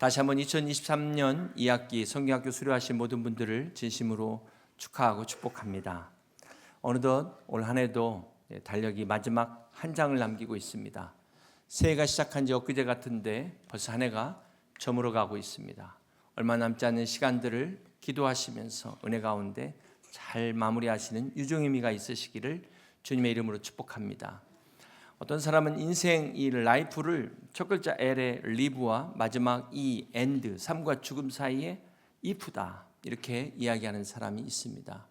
다시 한번 2023년 2학기 성경학교 수료하신 모든 분들을 진심으로 축하하고 축복합니다. 어느덧 올 한 해도 달력이 마지막 한 장을 남기고 있습니다. 새해가 시작한 지 엊그제 같은데 벌써 한 해가 저물어가고 있습니다. 얼마 남지 않은 시간들을 기도하시면서 은혜 가운데 잘 마무리하시는 유종의미가 있으시기를 주님의 이름으로 축복합니다. 어떤 사람은 인생 이 라이프를 첫 글자 L의 live와 마지막 E, end, 삶과 죽음 사이에 if다 이렇게 이야기하는 사람이 있습니다.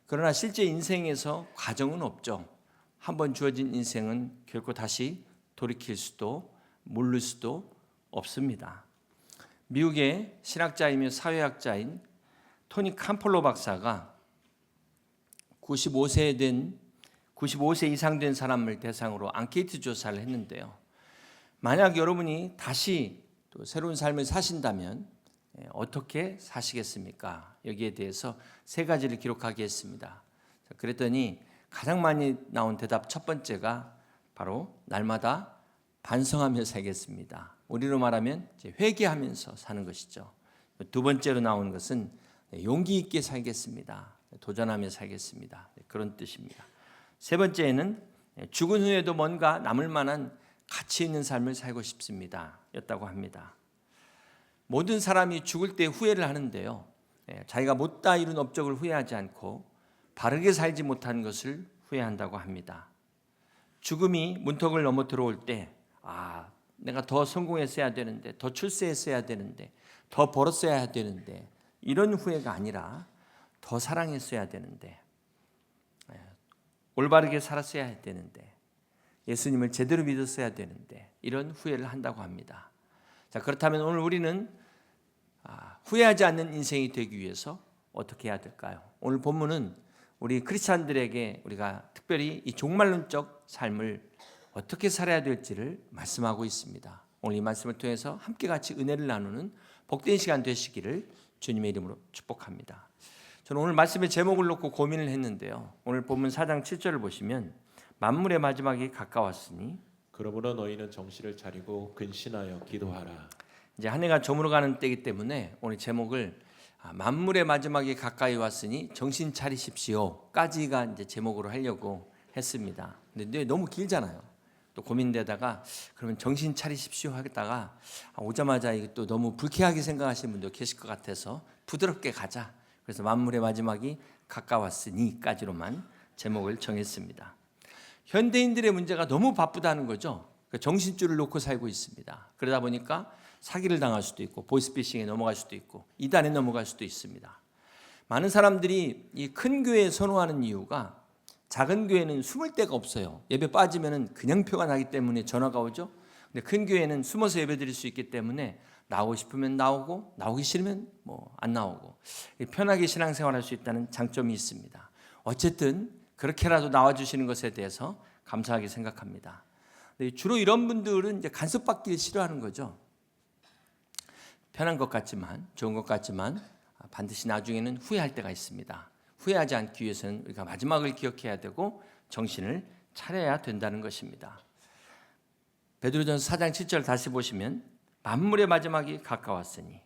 그러나 실제 인생에서 과정은 없죠. 한번 주어진 인생은 결코 다시 돌이킬 수도 모를 수도 없습니다. 미국의 신학자이며 사회학자인 토니 캄폴로 박사가 95세 이상 된 사람을 대상으로 앙케이트 조사를 했는데요. 만약 여러분이 다시 또 새로운 삶을 사신다면 어떻게 사시겠습니까? 여기에 대해서 세 가지를 기록하게 했습니다. 그랬더니 가장 많이 나온 대답 첫 번째가 바로 날마다 반성하며 살겠습니다. 우리로 말하면 회개하면서 사는 것이죠. 두 번째로 나온 것은 용기 있게 살겠습니다. 도전하며 살겠습니다. 그런 뜻입니다. 세 번째는 죽은 후에도 뭔가 남을 만한 가치 있는 삶을 살고 싶습니다 였다고 합니다. 모든 사람이 죽을 때 후회를 하는데요, 자기가 못다 이룬 업적을 후회하지 않고 바르게 살지 못한 것을 후회한다고 합니다. 죽음이 문턱을 넘어 들어올 때 내가 더 성공했어야 되는데, 더 출세했어야 되는데, 더 벌었어야 되는데, 이런 후회가 아니라 더 사랑했어야 되는데, 올바르게 살았어야 되는데, 예수님을 제대로 믿었어야 되는데, 이런 후회를 한다고 합니다. 자, 그렇다면 오늘 우리는 후회하지 않는 인생이 되기 위해서 어떻게 해야 될까요? 오늘 본문은 우리 크리스찬들에게 우리가 특별히 이 종말론적 삶을 어떻게 살아야 될지를 말씀하고 있습니다. 오늘 이 말씀을 통해서 함께 같이 은혜를 나누는 복된 시간 되시기를 주님의 이름으로 축복합니다. 저는 오늘 말씀의 제목을 놓고 고민을 했는데요. 오늘 본문 4장 7절을 보시면 만물의 마지막이 가까웠으니 그러므로 너희는 정신을 차리고 근신하여 기도하라. 이제 한 해가 저물어가는 때이기 때문에 오늘 제목을 만물의 마지막이 가까이 왔으니 정신 차리십시오까지가 이제 제목으로 하려고 했습니다. 근데 너무 길잖아요. 또 고민되다가 그러면 정신 차리십시오 하겠다가 오자마자 이게 또 너무 불쾌하게 생각하시는 분도 계실 것 같아서 부드럽게 가자. 그래서 만물의 마지막이 가까웠으니까지로만 제목을 정했습니다. 현대인들의 문제가 너무 바쁘다는 거죠. 정신줄을 놓고 살고 있습니다. 그러다 보니까 사기를 당할 수도 있고 보이스피싱에 넘어갈 수도 있고 이단에 넘어갈 수도 있습니다. 많은 사람들이 이 큰 교회에 선호하는 이유가 작은 교회는 숨을 데가 없어요. 예배 빠지면 그냥 표가 나기 때문에 전화가 오죠. 근데 큰 교회는 숨어서 예배 드릴 수 있기 때문에 나오고 싶으면 나오고 나오기 싫으면 안 나오고 편하게 신앙생활할 수 있다는 장점이 있습니다. 어쨌든 그렇게라도 나와주시는 것에 대해서 감사하게 생각합니다. 근데 주로 이런 분들은 이제 간섭받기를 싫어하는 거죠. 편한 것 같지만 좋은 것 같지만 반드시 나중에는 후회할 때가 있습니다. 후회하지 않기 위해서는 우리가 마지막을 기억해야 되고 정신을 차려야 된다는 것입니다. 베드로전서 4장 7절 다시 보시면 만물의 마지막이 가까웠으니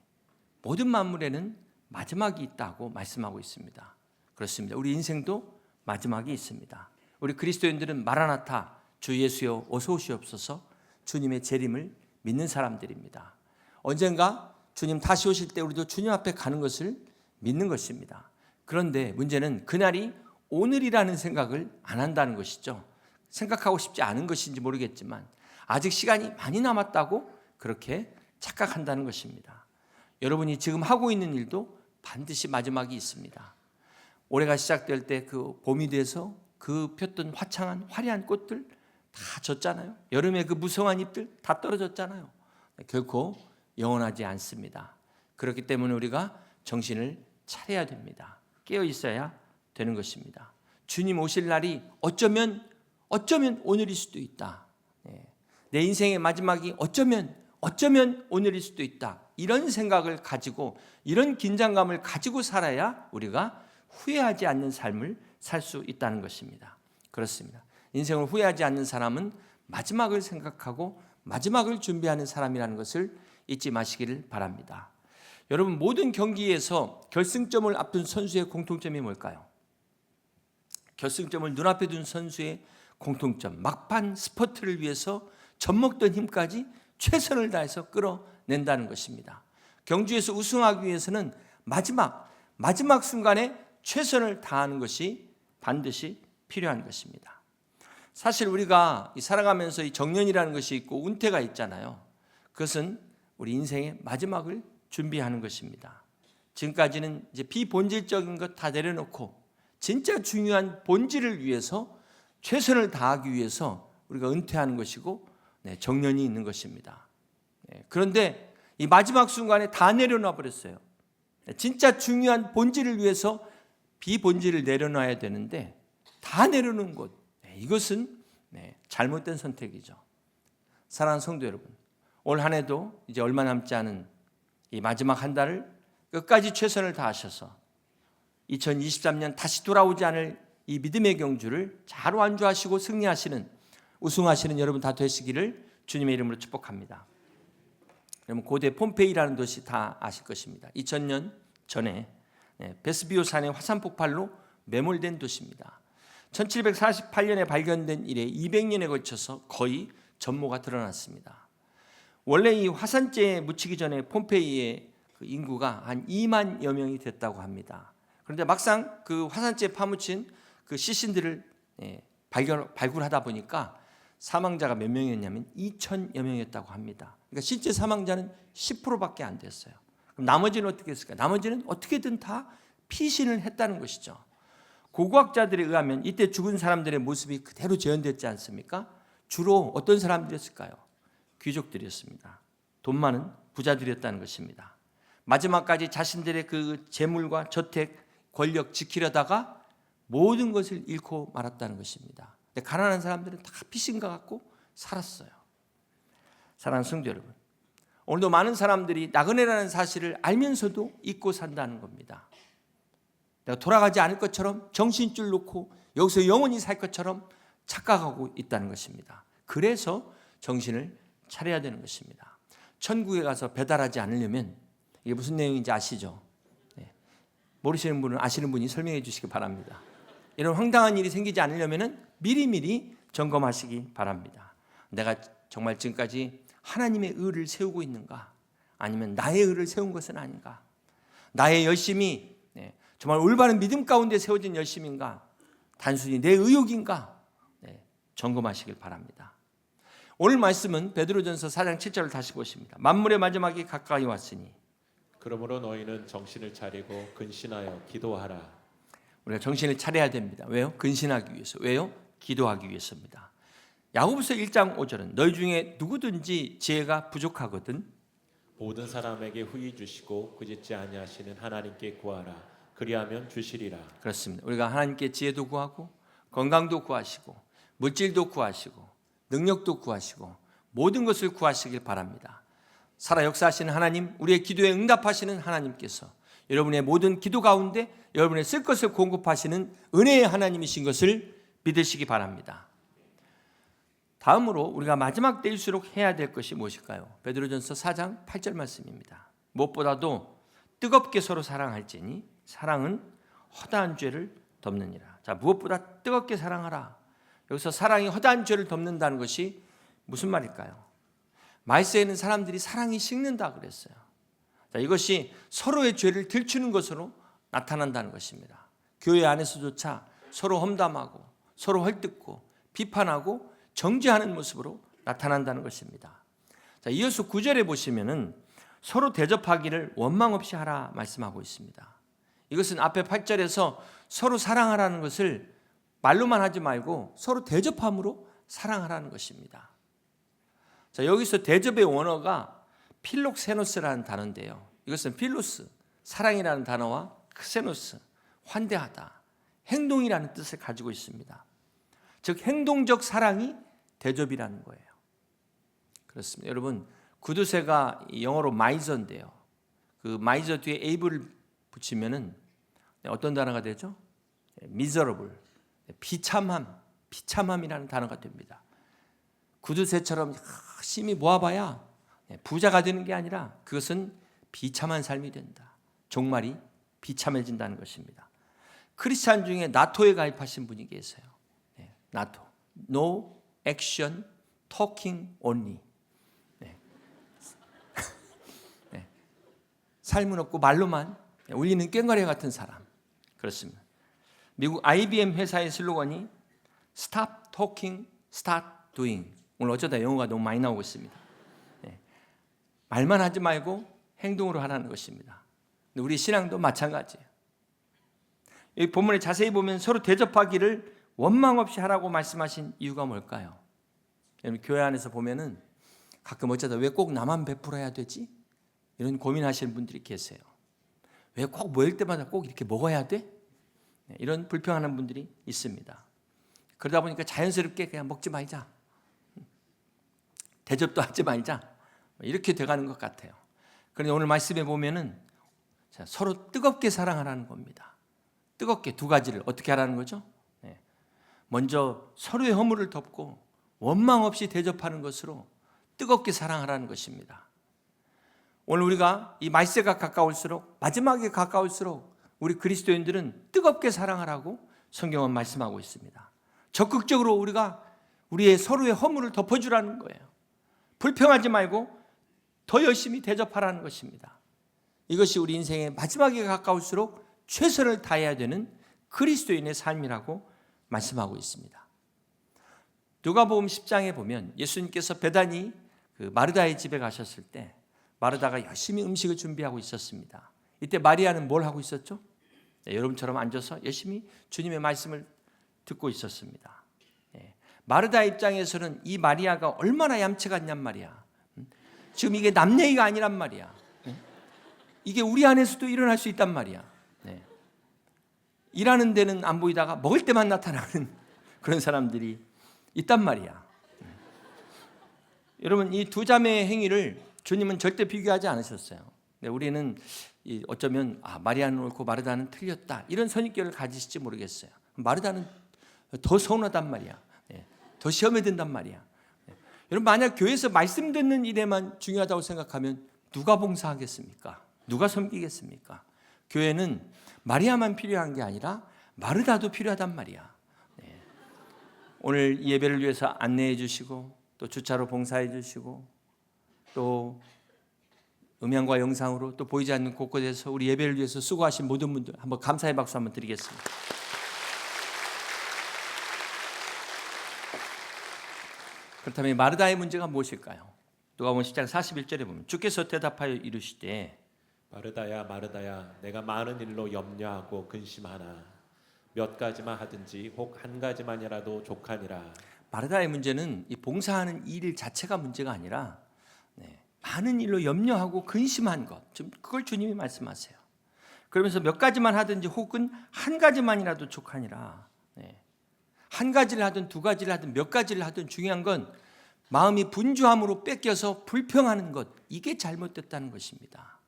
모든 만물에는 마지막이 있다고 말씀하고 있습니다. 그렇습니다. 우리 인생도 마지막이 있습니다. 우리 그리스도인들은 마라나타 주 예수여 어서 오시옵소서 주님의 재림을 믿는 사람들입니다. 언젠가 주님 다시 오실 때 우리도 주님 앞에 가는 것을 믿는 것입니다. 그런데 문제는 그날이 오늘이라는 생각을 안 한다는 것이죠. 생각하고 싶지 않은 것인지 모르겠지만 아직 시간이 많이 남았다고 그렇게 착각한다는 것입니다. 여러분이 지금 하고 있는 일도 반드시 마지막이 있습니다. 올해가 시작될 때 그 봄이 돼서 그 폈던 화창한 화려한 꽃들 다 졌잖아요. 여름에 그 무성한 잎들 다 떨어졌잖아요. 결코 영원하지 않습니다. 그렇기 때문에 우리가 정신을 차려야 됩니다. 깨어 있어야 되는 것입니다. 주님 오실 날이 어쩌면 오늘일 수도 있다. 내 인생의 마지막이 어쩌면 오늘일 수도 있다. 이런 생각을 가지고 이런 긴장감을 가지고 살아야 우리가 후회하지 않는 삶을 살 수 있다는 것입니다. 그렇습니다. 인생을 후회하지 않는 사람은 마지막을 생각하고 마지막을 준비하는 사람이라는 것을 잊지 마시기를 바랍니다. 여러분, 모든 경기에서 결승점을 앞둔 선수의 공통점이 뭘까요? 결승점을 눈앞에 둔 선수의 공통점, 막판 스퍼트를 위해서 젖먹던 힘까지 최선을 다해서 끌어낸다는 것입니다. 경주에서 우승하기 위해서는 마지막 순간에 최선을 다하는 것이 반드시 필요한 것입니다. 사실 우리가 살아가면서 이 정년이라는 것이 있고 은퇴가 있잖아요. 그것은 우리 인생의 마지막을 준비하는 것입니다. 지금까지는 이제 비본질적인 것 다 내려놓고 진짜 중요한 본질을 위해서 최선을 다하기 위해서 우리가 은퇴하는 것이고 정년이 있는 것입니다. 그런데 이 마지막 순간에 다 내려놔 버렸어요. 진짜 중요한 본질을 위해서 비본질을 내려놔야 되는데 다 내려놓은 것, 이것은 잘못된 선택이죠. 사랑하는 성도 여러분, 올 한 해도 이제 얼마 남지 않은 이 마지막 한 달을 끝까지 최선을 다하셔서 2023년 다시 돌아오지 않을 이 믿음의 경주를 잘 완주하시고 승리하시는, 우승하시는 여러분 다 되시기를 주님의 이름으로 축복합니다. 여러분, 고대 폼페이라는 도시 다 아실 것입니다. 2000년 전에 베스비오 산의 화산 폭발로 매몰된 도시입니다. 1748년에 발견된 이래 200년에 걸쳐서 거의 전모가 드러났습니다. 원래 이 화산재에 묻히기 전에 폼페이의 그 인구가 한 2만여 명이 됐다고 합니다. 그런데 막상 그 화산재에 파묻힌 그 시신들을 발굴하다 보니까 사망자가 몇 명이었냐면 2천여 명이었다고 합니다. 그러니까 실제 사망자는 10%밖에 안 됐어요. 그럼 나머지는 어떻게 했을까요? 나머지는 어떻게든 다 피신을 했다는 것이죠. 고고학자들에 의하면 이때 죽은 사람들의 모습이 그대로 재현됐지 않습니까? 주로 어떤 사람들이었을까요? 귀족들이었습니다. 돈 많은 부자들이었다는 것입니다. 마지막까지 자신들의 그 재물과 저택, 권력 지키려다가 모든 것을 잃고 말았다는 것입니다. 가난한 사람들은 다 피신과 같고 살았어요. 사랑하는 성도 여러분, 오늘도 많은 사람들이 나그네라는 사실을 알면서도 잊고 산다는 겁니다. 내가 돌아가지 않을 것처럼 정신줄 놓고 여기서 영원히 살 것처럼 착각하고 있다는 것입니다. 그래서 정신을 차려야 되는 것입니다. 천국에 가서 배달하지 않으려면 이게 무슨 내용인지 아시죠? 모르시는 분은 아시는 분이 설명해 주시기 바랍니다. 이런 황당한 일이 생기지 않으려면 미리미리 점검하시기 바랍니다. 내가 정말 지금까지 하나님의 의를 세우고 있는가? 아니면 나의 의를 세운 것은 아닌가? 나의 열심이 정말 올바른 믿음 가운데 세워진 열심인가? 단순히 내 의욕인가? 점검하시길 바랍니다. 오늘 말씀은 베드로전서 4장 7절을 다시 보십니다. 만물의 마지막이 가까이 왔으니 그러므로 너희는 정신을 차리고 근신하여 기도하라. 우리가 정신을 차려야 됩니다. 왜요? 근신하기 위해서. 왜요? 기도하기 위해서입니다. 야고보서 1장 5절은 너희 중에 누구든지 지혜가 부족하거든 모든 사람에게 후히 주시고 꾸짖지 아니하시는 하나님께 구하라. 그리하면 주시리라. 그렇습니다. 우리가 하나님께 지혜도 구하고 건강도 구하시고 물질도 구하시고 능력도 구하시고 모든 것을 구하시길 바랍니다. 살아 역사하시는 하나님, 우리의 기도에 응답하시는 하나님께서 여러분의 모든 기도 가운데 여러분의 쓸 것을 공급하시는 은혜의 하나님이신 것을 믿으시기 바랍니다. 다음으로 우리가 마지막 때일수록 해야 될 것이 무엇일까요? 베드로전서 4장 8절 말씀입니다. 무엇보다도 뜨겁게 서로 사랑할지니 사랑은 허다한 죄를 덮느니라. 자, 무엇보다 뜨겁게 사랑하라. 여기서 사랑이 허다한 죄를 덮는다는 것이 무슨 말일까요? 말세에는 사람들이 사랑이 식는다 그랬어요. 자, 이것이 서로의 죄를 들추는 것으로 나타난다는 것입니다. 교회 안에서조차 서로 험담하고 서로 헐뜯고 비판하고 정죄하는 모습으로 나타난다는 것입니다. 자, 이어서 9절에 보시면은 서로 대접하기를 원망 없이 하라 말씀하고 있습니다. 이것은 앞에 8절에서 서로 사랑하라는 것을 말로만 하지 말고 서로 대접함으로 사랑하라는 것입니다. 자, 여기서 대접의 원어가 필록세노스라는 단어인데요. 이것은 필로스, 사랑이라는 단어와 크세노스, 환대하다, 행동이라는 뜻을 가지고 있습니다. 즉 행동적 사랑이 대접이라는 거예요. 그렇습니다. 여러분, 구두쇠가 영어로 마이저인데요. 그 마이저 뒤에 에이블을 붙이면은 어떤 단어가 되죠? miserable, 비참함이라는 단어가 됩니다. 구두쇠처럼 열심히 모아봐야 부자가 되는 게 아니라 그것은 비참한 삶이 된다. 종말이 비참해진다는 것입니다. 크리스찬 중에 나토에 가입하신 분이 계세요. 나토, No Action, Talking Only. 삶은 없고 말로만 울리는 꽹과리 같은 사람. 그렇습니다. 미국 IBM 회사의 슬로건이 Stop Talking, Start Doing. 오늘 어쩌다 영어가 너무 많이 나오고 있습니다. 말만 하지 말고 행동으로 하라는 것입니다. 우리 신앙도 마찬가지예요. 이 본문에 자세히 보면 서로 대접하기를 원망 없이 하라고 말씀하신 이유가 뭘까요? 여러분 교회 안에서 보면은 가끔 어쩌다 왜 꼭 나만 베풀어야 되지? 이런 고민하시는 분들이 계세요. 왜 꼭 모일 때마다 꼭 이렇게 먹어야 돼? 이런 불평하는 분들이 있습니다. 그러다 보니까 자연스럽게 그냥 먹지 말자. 대접도 하지 말자. 이렇게 돼가는 것 같아요. 그런데 오늘 말씀에 보면은 서로 뜨겁게 사랑하라는 겁니다. 뜨겁게 두 가지를 어떻게 하라는 거죠? 먼저 서로의 허물을 덮고 원망 없이 대접하는 것으로 뜨겁게 사랑하라는 것입니다. 오늘 우리가 이 말세가 가까울수록 마지막에 가까울수록 우리 그리스도인들은 뜨겁게 사랑하라고 성경은 말씀하고 있습니다. 적극적으로 우리가 우리의 서로의 허물을 덮어주라는 거예요. 불평하지 말고 더 열심히 대접하라는 것입니다. 이것이 우리 인생의 마지막에 가까울수록 최선을 다해야 되는 그리스도인의 삶이라고 말씀하고 있습니다. 누가복음 10장에 보면 예수님께서 베다니 마르다의 집에 가셨을 때 마르다가 열심히 음식을 준비하고 있었습니다. 이때 마리아는 뭘 하고 있었죠? 여러분처럼 앉아서 열심히 주님의 말씀을 듣고 있었습니다. 마르다 입장에서는 이 마리아가 얼마나 얌체가 있냔 말이야. 지금 이게 남 얘기가 아니란 말이야. 이게 우리 안에서도 일어날 수 있단 말이야. 일하는 데는 안 보이다가 먹을 때만 나타나는 그런 사람들이 있단 말이야. 여러분 이 두 자매의 행위를 주님은 절대 비교하지 않으셨어요. 우리는 어쩌면 마리아는 옳고 마르다는 틀렸다 이런 선입견을 가지실지 모르겠어요. 마르다는 더 서운하단 말이야. 더 시험에 든단 말이야. 여러분 만약 교회에서 말씀 듣는 일에만 중요하다고 생각하면 누가 봉사하겠습니까? 누가 섬기겠습니까? 교회는 마리아만 필요한 게 아니라 마르다도 필요하단 말이야. 오늘 예배를 위해서 안내해 주시고 또 주차로 봉사해 주시고 또 음향과 영상으로 또 보이지 않는 곳곳에서 우리 예배를 위해서 수고하신 모든 분들 한번 감사의 박수 한번 드리겠습니다. 그렇다면 마르다의 문제가 무엇일까요? 누가복음 10장 41절에 보면 주께서 대답하여 이르시되 마르다야 마르다야 내가 많은 일로 염려하고 근심하나 몇 가지만 하든지 혹 한 가지만이라도 족하니라. 마르다의 문제는 이 봉사하는 일 자체가 문제가 아니라 많은 일로 염려하고 근심한 것, 그걸 주님이 말씀하세요. 그러면서 몇 가지만 하든지 혹은 한 가지만이라도 족하니라. 한 가지를 하든 두 가지를 하든 몇 가지를 하든 중요한 건 마음이 분주함으로 뺏겨서 불평하는 것, 이게 잘못됐다는 것입니다.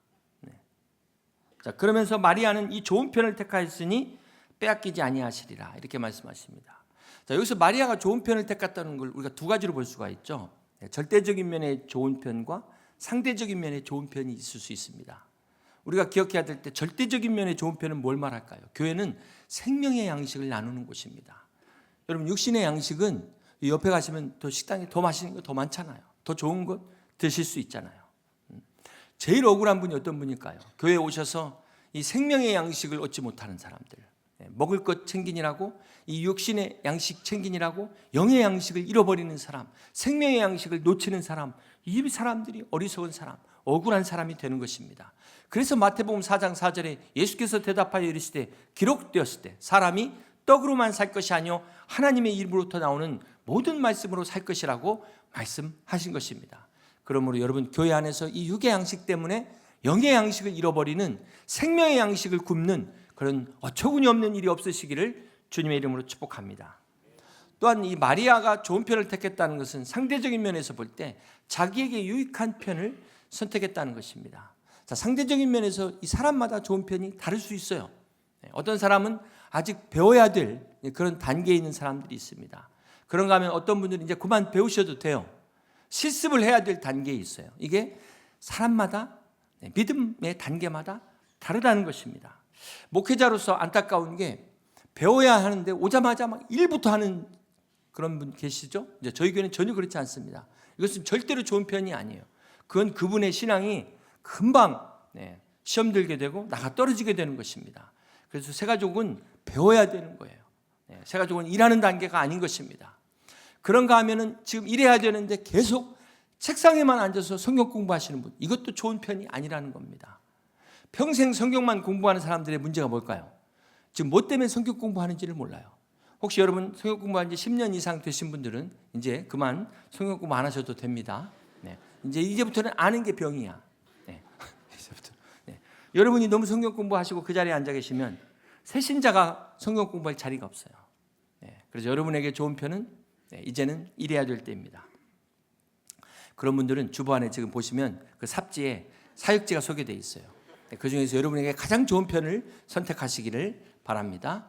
자, 그러면서 마리아는 이 좋은 편을 택하였으니 빼앗기지 아니하시리라 이렇게 말씀하십니다. 자, 여기서 마리아가 좋은 편을 택했다는 걸 우리가 두 가지로 볼 수가 있죠. 절대적인 면의 좋은 편과 상대적인 면의 좋은 편이 있을 수 있습니다. 우리가 기억해야 될 때 절대적인 면의 좋은 편은 뭘 말할까요? 교회는 생명의 양식을 나누는 곳입니다. 여러분 육신의 양식은 옆에 가시면 더 식당에 더 맛있는 거 더 많잖아요. 더 좋은 것 드실 수 있잖아요. 제일 억울한 분이 어떤 분일까요? 교회에 오셔서 이 생명의 양식을 얻지 못하는 사람들, 먹을 것 챙기느라고 이 육신의 양식 챙기느라고 영의 양식을 잃어버리는 사람, 생명의 양식을 놓치는 사람, 이 사람들이 어리석은 사람, 억울한 사람이 되는 것입니다. 그래서 마태복음 4장 4절에 예수께서 대답하여 이르시되 기록되었을 때 사람이 떡으로만 살 것이 아니요 하나님의 입으로부터 나오는 모든 말씀으로 살 것이라고 말씀하신 것입니다. 그러므로 여러분 교회 안에서 이 육의 양식 때문에 영의 양식을 잃어버리는 생명의 양식을 굶는 그런 어처구니 없는 일이 없으시기를 주님의 이름으로 축복합니다. 또한 이 마리아가 좋은 편을 택했다는 것은 상대적인 면에서 볼 때 자기에게 유익한 편을 선택했다는 것입니다. 자, 상대적인 면에서 이 사람마다 좋은 편이 다를 수 있어요. 어떤 사람은 아직 배워야 될 그런 단계에 있는 사람들이 있습니다. 그런가 하면 어떤 분들은 이제 그만 배우셔도 돼요. 실습을 해야 될 단계에 있어요. 이게 사람마다 믿음의 단계마다 다르다는 것입니다. 목회자로서 안타까운 게 배워야 하는데 오자마자 막 일부터 하는 그런 분 계시죠? 이제 저희 교회는 전혀 그렇지 않습니다. 이것은 절대로 좋은 편이 아니에요. 그건 그분의 신앙이 금방 시험 들게 되고 나가 떨어지게 되는 것입니다. 그래서 새가족은 배워야 되는 거예요. 새가족은 일하는 단계가 아닌 것입니다. 그런가 하면은 지금 일해야 되는데 계속 책상에만 앉아서 성경 공부하시는 분, 이것도 좋은 편이 아니라는 겁니다. 평생 성경만 공부하는 사람들의 문제가 뭘까요? 지금 뭐 때문에 성경 공부하는지를 몰라요. 혹시 여러분 성경 공부한 지 10년 이상 되신 분들은 이제 그만 성경 공부 안 하셔도 됩니다. 이제부터는 아는 게 병이야. 이제부터. 여러분이 너무 성경 공부하시고 그 자리에 앉아 계시면 새신자가 성경 공부할 자리가 없어요. 그래서 여러분에게 좋은 편은 이제는 일해야 될 때입니다. 그런 분들은 주보안에 지금 보시면 그 삽지에 사역지가 소개되어 있어요. 그 중에서 여러분에게 가장 좋은 편을 선택하시기를 바랍니다.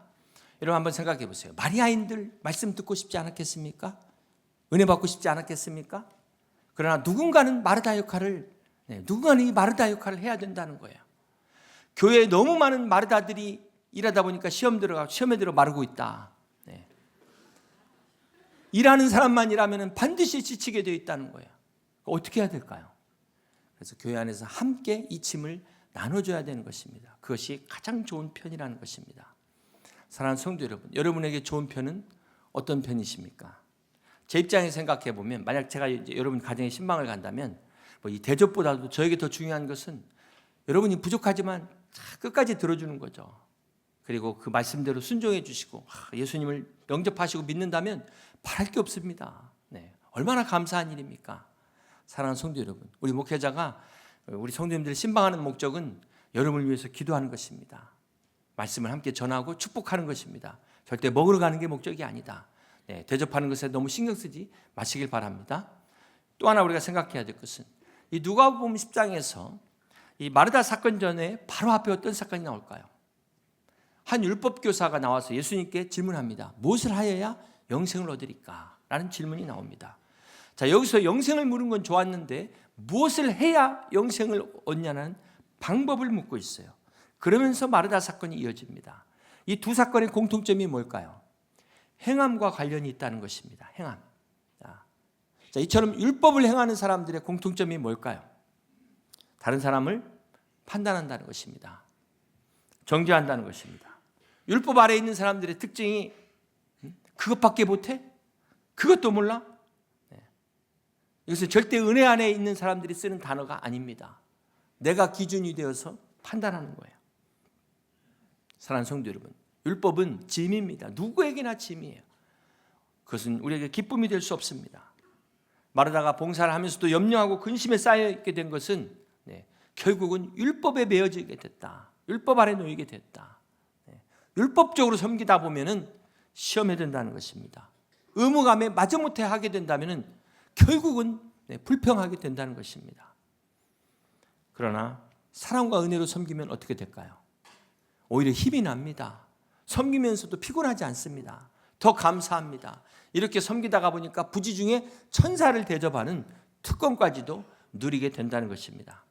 여러분 한번 생각해 보세요. 마리아인들 말씀 듣고 싶지 않았겠습니까? 은혜 받고 싶지 않았겠습니까? 그러나 누군가는 마르다 역할을 누군가는 이 마르다 역할을 해야 된다는 거예요. 교회에 너무 많은 마르다들이 일하다 보니까 시험에 들어 마르고 있다. 일하는 사람만 일하면 반드시 지치게 되어 있다는 거예요. 어떻게 해야 될까요? 그래서 교회 안에서 함께 이 짐을 나눠줘야 되는 것입니다. 그것이 가장 좋은 편이라는 것입니다. 사랑하는 성도 여러분, 여러분에게 좋은 편은 어떤 편이십니까? 제 입장에 생각해 보면 만약 제가 이제 여러분 가정에 신방을 간다면 이 대접보다도 저에게 더 중요한 것은 여러분이 부족하지만 끝까지 들어주는 거죠. 그리고 그 말씀대로 순종해 주시고 예수님을 영접하시고 믿는다면 바랄 게 없습니다. 얼마나 감사한 일입니까? 사랑하는 성도 여러분, 우리 목회자가 우리 성도님들을 신방하는 목적은 여러분을 위해서 기도하는 것입니다. 말씀을 함께 전하고 축복하는 것입니다. 절대 먹으러 가는 게 목적이 아니다. 대접하는 것에 너무 신경 쓰지 마시길 바랍니다. 또 하나 우리가 생각해야 될 것은 이 누가복음 10장에서 이 마르다 사건 전에 바로 앞에 어떤 사건이 나올까요? 한 율법 교사가 나와서 예수님께 질문합니다. 무엇을 하여야 영생을 얻으리까? 라는 질문이 나옵니다. 자, 여기서 영생을 물은 건 좋았는데 무엇을 해야 영생을 얻냐는 방법을 묻고 있어요. 그러면서 마르다 사건이 이어집니다. 이 두 사건의 공통점이 뭘까요? 행함과 관련이 있다는 것입니다. 행함. 자, 이처럼 율법을 행하는 사람들의 공통점이 뭘까요? 다른 사람을 판단한다는 것입니다. 정죄한다는 것입니다. 율법 아래에 있는 사람들의 특징이 그것밖에 못해? 그것도 몰라? 이것은 절대 은혜 안에 있는 사람들이 쓰는 단어가 아닙니다. 내가 기준이 되어서 판단하는 거예요. 사랑하는 성도 여러분, 율법은 짐입니다. 누구에게나 짐이에요. 그것은 우리에게 기쁨이 될 수 없습니다. 마르다가 봉사를 하면서도 염려하고 근심에 쌓여있게 된 것은 결국은 율법에 매여지게 됐다. 율법 아래 놓이게 됐다. 율법적으로 섬기다 보면은 시험에 든다는 것입니다. 의무감에 마지못해 하게 된다면은 결국은 불평하게 된다는 것입니다. 그러나 사랑과 은혜로 섬기면 어떻게 될까요? 오히려 힘이 납니다. 섬기면서도 피곤하지 않습니다. 더 감사합니다. 이렇게 섬기다가 보니까 부지 중에 천사를 대접하는 특권까지도 누리게 된다는 것입니다.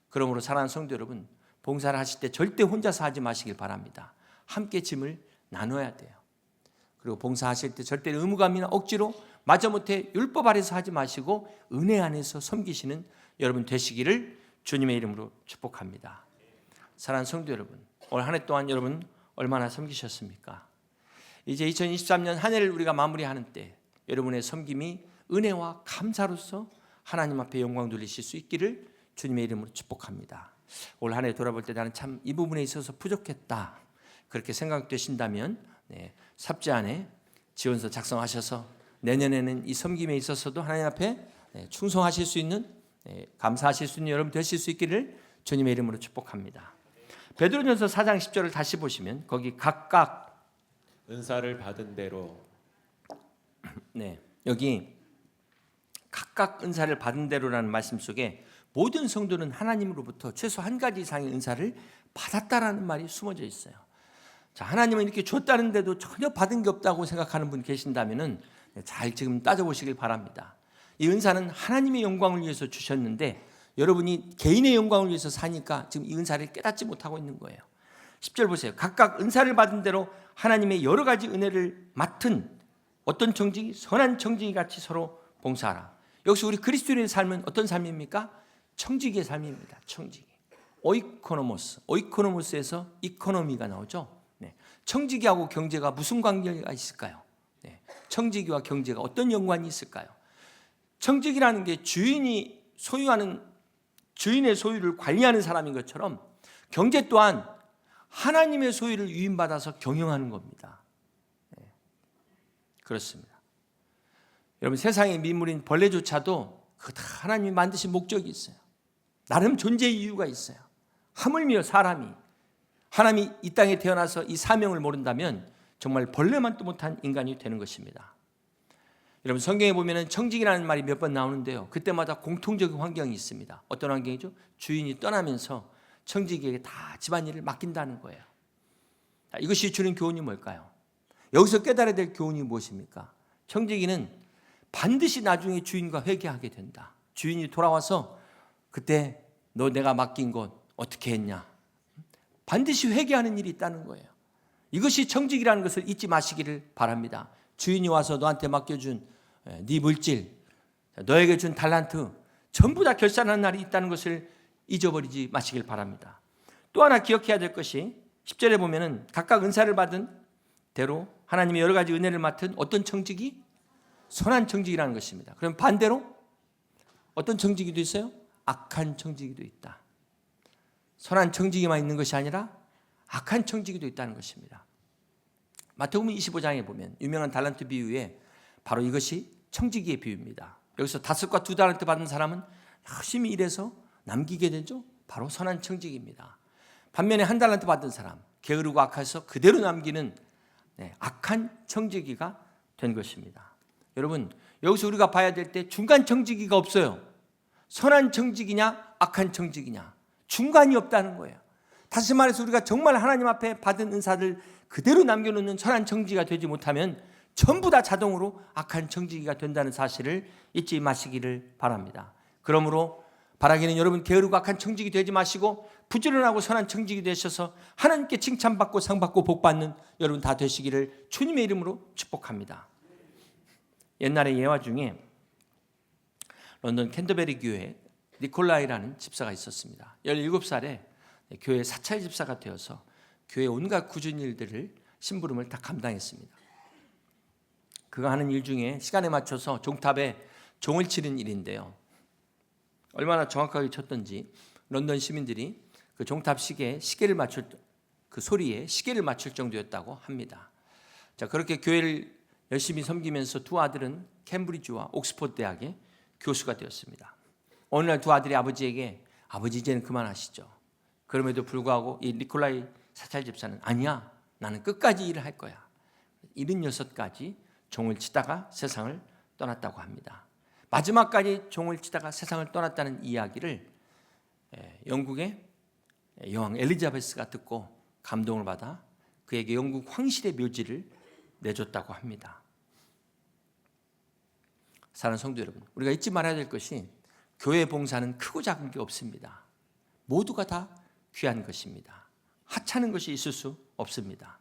그러므로 사랑하는 성도 여러분, 봉사를 하실 때 절대 혼자서 하지 마시길 바랍니다. 함께 짐을 나눠야 돼요. 그리고 봉사하실 때 절대 의무감이나 억지로 마저못해 율법 아래서 하지 마시고 은혜 안에서 섬기시는 여러분 되시기를 주님의 이름으로 축복합니다. 사랑하는 성도 여러분, 올 한 해 동안 여러분 얼마나 섬기셨습니까? 이제 2023년 한 해를 우리가 마무리하는 때 여러분의 섬김이 은혜와 감사로서 하나님 앞에 영광 돌리실 수 있기를 주님의 이름으로 축복합니다. 올 한 해 돌아볼 때 나는 참 이 부분에 있어서 부족했다, 그렇게 생각되신다면 삽지 안에 지원서 작성하셔서 내년에는 이 섬김에 있어서도 하나님 앞에 충성하실 수 있는, 감사하실 수 있는 여러분 되실 수 있기를 주님의 이름으로 축복합니다. 베드로전서 4장 10절을 다시 보시면 거기 각각 은사를 받은 대로 여기 각각 은사를 받은 대로라는 말씀 속에 모든 성도는 하나님으로부터 최소 한 가지 이상의 은사를 받았다라는 말이 숨어져 있어요. 자, 하나님은 이렇게 줬다는데도 전혀 받은 게 없다고 생각하는 분 계신다면은 잘 지금 따져보시길 바랍니다. 이 은사는 하나님의 영광을 위해서 주셨는데 여러분이 개인의 영광을 위해서 사니까 지금 이 은사를 깨닫지 못하고 있는 거예요. 10절 보세요. 각각 은사를 받은 대로 하나님의 여러 가지 은혜를 맡은 어떤 청직이 선한 청직이 같이 서로 봉사하라. 여기서 우리 그리스도인의 삶은 어떤 삶입니까? 청직의 삶입니다. 청직이. 오이코노모스. 오이코노모스에서 이코노미가 나오죠. 네. 청지기하고 경제가 무슨 관계가 있을까요? 네. 청지기와 경제가 어떤 연관이 있을까요? 청지기라는 게 주인이 소유하는 주인의 소유를 관리하는 사람인 것처럼 경제 또한 하나님의 소유를 위임받아서 경영하는 겁니다. 네. 그렇습니다. 여러분 세상의 미물인 벌레조차도 그 다 하나님이 만드신 목적이 있어요. 나름 존재의 이유가 있어요. 하물며 사람이 하나님이 이 땅에 태어나서 이 사명을 모른다면 정말 벌레만도 못한 인간이 되는 것입니다. 여러분 성경에 보면 청직이라는 말이 몇 번 나오는데요. 그때마다 공통적인 환경이 있습니다. 어떤 환경이죠? 주인이 떠나면서 청직에게 다 집안일을 맡긴다는 거예요. 이것이 주는 교훈이 뭘까요? 여기서 깨달아야 될 교훈이 무엇입니까? 청지기는 반드시 나중에 주인과 회개하게 된다. 주인이 돌아와서 그때 너 내가 맡긴 것 어떻게 했냐? 반드시 회개하는 일이 있다는 거예요. 이것이 청직이라는 것을 잊지 마시기를 바랍니다. 주인이 와서 너한테 맡겨준 네 물질, 너에게 준 달란트 전부 다 결산하는 날이 있다는 것을 잊어버리지 마시길 바랍니다. 또 하나 기억해야 될 것이 10절에 보면은 각각 은사를 받은 대로 하나님의 여러 가지 은혜를 맡은 어떤 청직이? 선한 청직이라는 것입니다. 그럼 반대로 어떤 청지기도 있어요? 악한 청지기도 있다. 선한 청지기만 있는 것이 아니라 악한 청지기도 있다는 것입니다. 마태복음 25장에 보면 유명한 달란트 비유에 바로 이것이 청지기의 비유입니다. 여기서 5과 2달란트 받은 사람은 열심히 일해서 남기게 되죠. 바로 선한 청지기입니다. 반면에 1달란트 받은 사람, 게으르고 악해서 그대로 남기는 악한 청지기가 된 것입니다. 여러분 여기서 우리가 봐야 될 때 중간 청지기가 없어요. 선한 청지기냐 악한 청지기냐 중간이 없다는 거예요. 다시 말해서 우리가 정말 하나님 앞에 받은 은사를 그대로 남겨놓는 선한 청지기가 되지 못하면 전부 다 자동으로 악한 청지기가 된다는 사실을 잊지 마시기를 바랍니다. 그러므로 바라기는 여러분 게으르고 악한 청지기 되지 마시고 부지런하고 선한 청지기 되셔서 하나님께 칭찬받고 상받고 복받는 여러분 다 되시기를 주님의 이름으로 축복합니다. 옛날에 예화 중에 런던 캔터베리 교회에 니콜라이라는 집사가 있었습니다. 17살에 교회 사찰 집사가 되어서 교회 온갖 굳은 일들을 심부름을 다 감당했습니다. 그가 하는 일 중에 시간에 맞춰서 종탑에 종을 치는 일인데요. 얼마나 정확하게 쳤던지 런던 시민들이 그 종탑 시계를 맞출 그 소리에 시계를 맞출 정도였다고 합니다. 자, 그렇게 교회를 열심히 섬기면서 두 아들은 캠브리지와 옥스퍼드 대학의 교수가 되었습니다. 어느 날 두 아들이 아버지에게 아버지 이제는 그만하시죠. 그럼에도 불구하고 이 니콜라이 사찰 집사는 아니야, 나는 끝까지 일을 할 거야. 76가지 종을 치다가 세상을 떠났다고 합니다. 마지막까지 종을 치다가 세상을 떠났다는 이야기를 영국의 여왕 엘리자베스가 듣고 감동을 받아 그에게 영국 황실의 묘지를 내줬다고 합니다. 사랑하는 성도 여러분, 우리가 잊지 말아야 될 것이 교회 봉사는 크고 작은 게 없습니다. 모두가 다 귀한 것입니다. 하찮은 것이 있을 수 없습니다.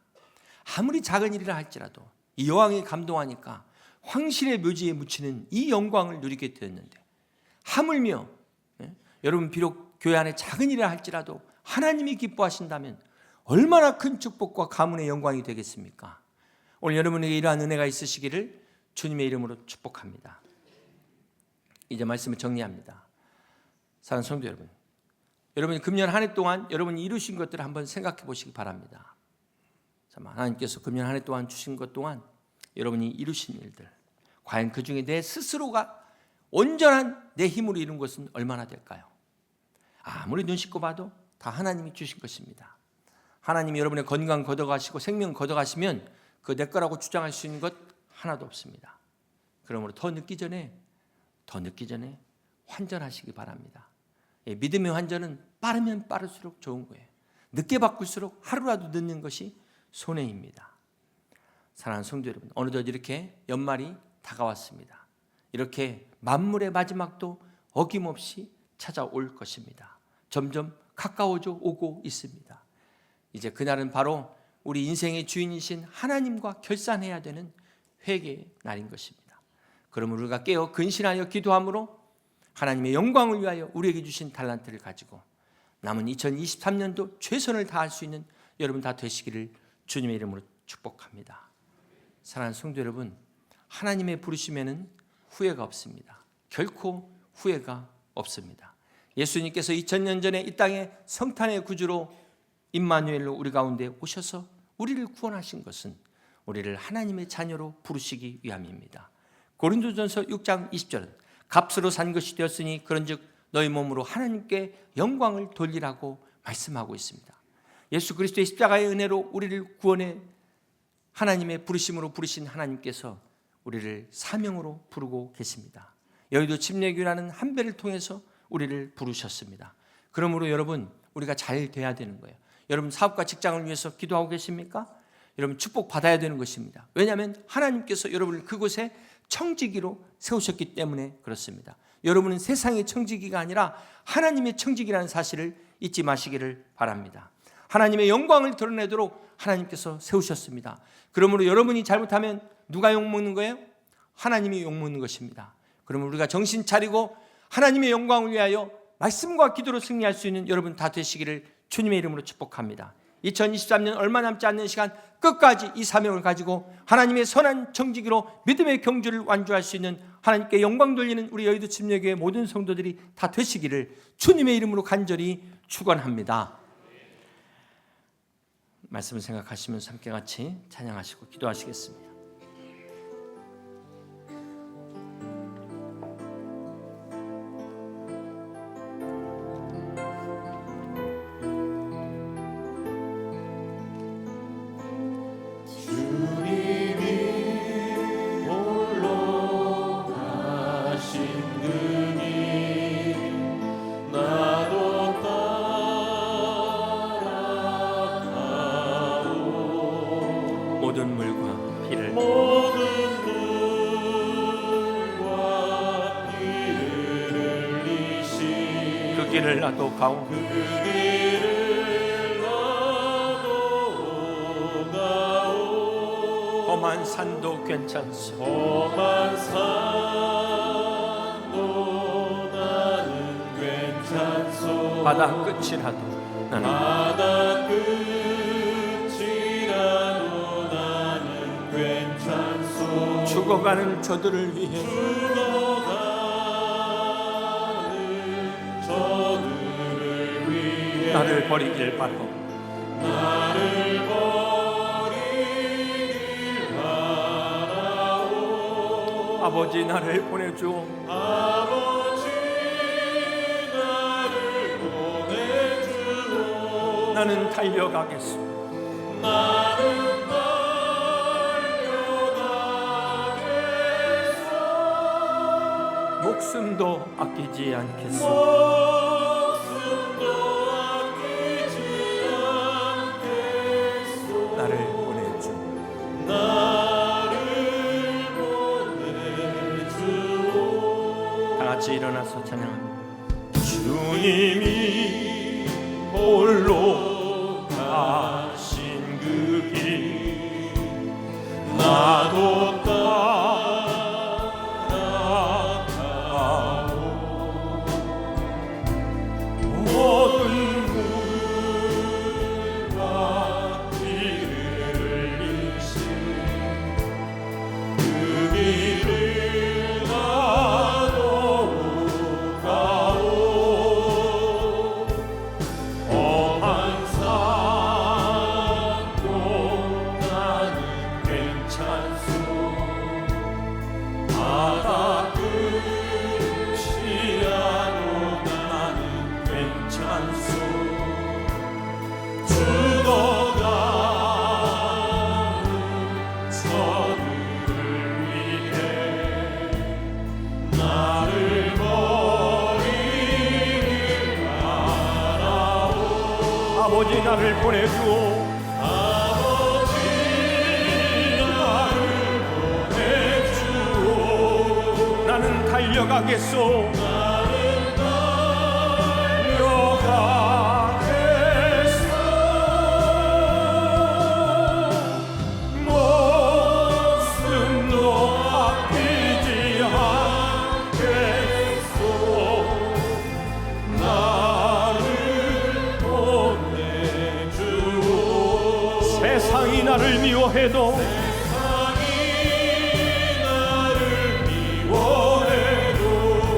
아무리 작은 일이라 할지라도 이 여왕이 감동하니까 황실의 묘지에 묻히는 이 영광을 누리게 되었는데 하물며 여러분 비록 교회 안에 작은 일이라 할지라도 하나님이 기뻐하신다면 얼마나 큰 축복과 가문의 영광이 되겠습니까? 오늘 여러분에게 이러한 은혜가 있으시기를 주님의 이름으로 축복합니다. 이제 말씀을 정리합니다. 사랑하는 성도 여러분, 여러분이 금년 한 해 동안 여러분이 이루신 것들을 한번 생각해 보시기 바랍니다. 하나님께서 금년 한 해 동안 주신 것 동안 여러분이 이루신 일들, 과연 그 중에 내 스스로가 온전한 내 힘으로 이룬 것은 얼마나 될까요? 아무리 눈 씻고 봐도 다 하나님이 주신 것입니다. 하나님이 여러분의 건강 걷어가시고 생명 걷어가시면 그 내 거라고 주장할 수 있는 것 하나도 없습니다. 그러므로 더 늦기 전에 환전하시기 바랍니다. 믿음의 환전은 빠르면 빠를수록 좋은 거예요. 늦게 바꿀수록 하루라도 늦는 것이 손해입니다. 사랑하는 성도 여러분, 어느덧 이렇게 연말이 다가왔습니다. 이렇게 만물의 마지막도 어김없이 찾아올 것입니다. 점점 가까워져 오고 있습니다. 이제 그날은 바로 우리 인생의 주인이신 하나님과 결산해야 되는 회개의 날인 것입니다. 그러므로 우리가 깨어 근신하여 기도함으로 하나님의 영광을 위하여 우리에게 주신 달란트를 가지고 남은 2023년도 최선을 다할 수 있는 여러분 다 되시기를 주님의 이름으로 축복합니다. 사랑하는 성도 여러분, 하나님의 부르심에는 후회가 없습니다. 결코 후회가 없습니다. 예수님께서 2000년 전에 이 땅에 성탄의 구주로 임마누엘로 우리 가운데 오셔서 우리를 구원하신 것은 우리를 하나님의 자녀로 부르시기 위함입니다. 고린도전서 6장 20절은 값으로 산 것이 되었으니 그런즉 너희 몸으로 하나님께 영광을 돌리라고 말씀하고 있습니다. 예수 그리스도의 십자가의 은혜로 우리를 구원해 하나님의 부르심으로 부르신 하나님께서 우리를 사명으로 부르고 계십니다. 여의도 침례교회라는 한 배를 통해서 우리를 부르셨습니다. 그러므로 여러분, 우리가 잘 돼야 되는 거예요. 여러분 사업과 직장을 위해서 기도하고 계십니까? 여러분 축복 받아야 되는 것입니다. 왜냐하면 하나님께서 여러분을 그곳에 청지기로 세우셨기 때문에 그렇습니다. 여러분은 세상의 청지기가 아니라 하나님의 청지기라는 사실을 잊지 마시기를 바랍니다. 하나님의 영광을 드러내도록 하나님께서 세우셨습니다. 그러므로 여러분이 잘못하면 누가 욕먹는 거예요? 하나님이 욕먹는 것입니다. 그러면 우리가 정신 차리고 하나님의 영광을 위하여 말씀과 기도로 승리할 수 있는 여러분 다 되시기를 주님의 이름으로 축복합니다. 2023년 얼마 남지 않는 시간 끝까지 이 사명을 가지고 하나님의 선한 청지기로 믿음의 경주를 완주할 수 있는 하나님께 영광 돌리는 우리 여의도 침례교회 모든 성도들이 다 되시기를 주님의 이름으로 간절히 축원합니다. 말씀을 생각하시면서 함께 같이 찬양하시고 기도하시겠습니다. 모든 물과 피를 흘리신 그 길을 나도 가오 험한 산도 괜찮소 험한 산도 나는 괜찮소 바다 끝이라도 나는 바다 끝이라도 나는 괜찮소 죽어가는 저들을 위해 죽어가는 저들을 위해 나를 버리길 바라오 나를 버리길 바라오 아버지 나를 보내주오 아버지 나를 보내주오 나는 달려가겠소 나는 달려가겠소 목숨도 아끼지 않겠소 목숨도 아끼지 않겠소 나를 보내주오 나를 보내주오 다 같이 일어나서 찬양합니다. 주님이 홀로 가신 그 길 나도 따라가오 모든 물과 피를 흘리신 그 길을 나도 가오 험한 산도 나는 괜찮소 바다 끝이라도 나는 괜찮소 죽어가는 저들을 위해 나를 버리길 바라오 아버지 나를 보내주오 아버지 나를 보내주오 나는 달려가 사랑하겠소. 세상이 나를 미워해도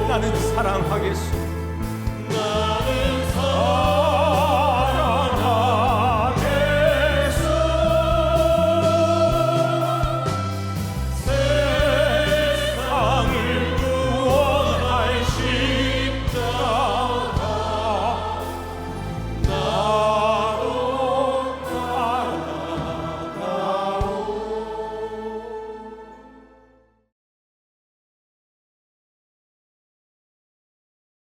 나는 사랑하겠소.